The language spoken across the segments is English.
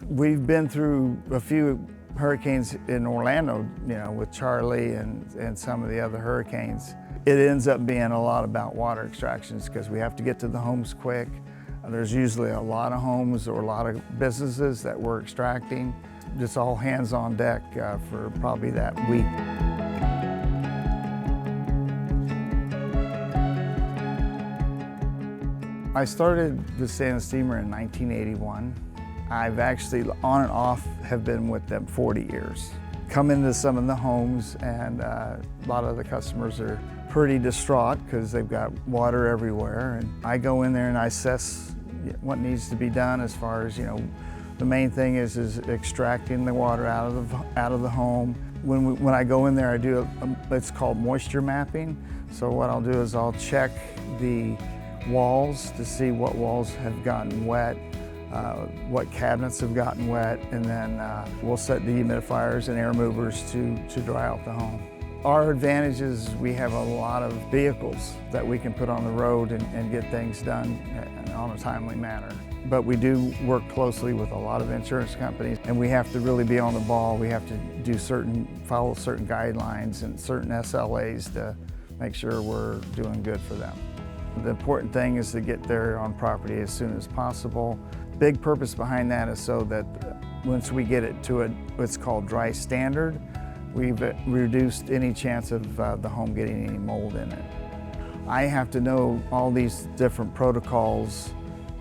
We've been through a few hurricanes in Orlando, with Charlie and some of the other hurricanes. It ends up being a lot about water extractions because we have to get to the homes quick. There's usually a lot of homes or a lot of businesses that we're extracting. Just all hands on deck for probably that week. I started with Stanley Steemer in 1981. I've actually on and off have been with them 40 years. Come into some of the homes and a lot of the customers are pretty distraught because they've got water everywhere. And I go in there and I assess what needs to be done as far as, the main thing is extracting the water out of the home. When I go in there, I do it's called moisture mapping. So what I'll do is I'll check the walls to see what walls have gotten wet, what cabinets have gotten wet, and then we'll set dehumidifiers and air movers to dry out the home. Our advantage is we have a lot of vehicles that we can put on the road and get things done on a timely manner. But we do work closely with a lot of insurance companies, and we have to really be on the ball. We have to follow certain guidelines and certain SLAs to make sure we're doing good for them. The important thing is to get there on property as soon as possible. Big purpose behind that is so that once we get it to what's called dry standard, we've reduced any chance of the home getting any mold in it. I have to know all these different protocols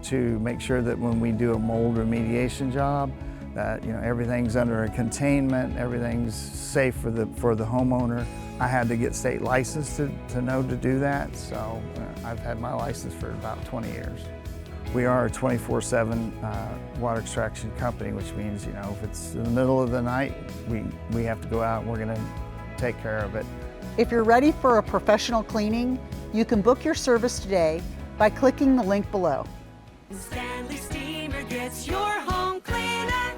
to make sure that when we do a mold remediation job, that everything's under a containment, everything's safe for the homeowner. I had to get state licensed to know to do that, so I've had my license for about 20 years. We are a 24/7 water extraction company, which means if it's in the middle of the night, we have to go out and we're going to take care of it. If you're ready for a professional cleaning, you can book your service today by clicking the link below. Stanley Steemer gets your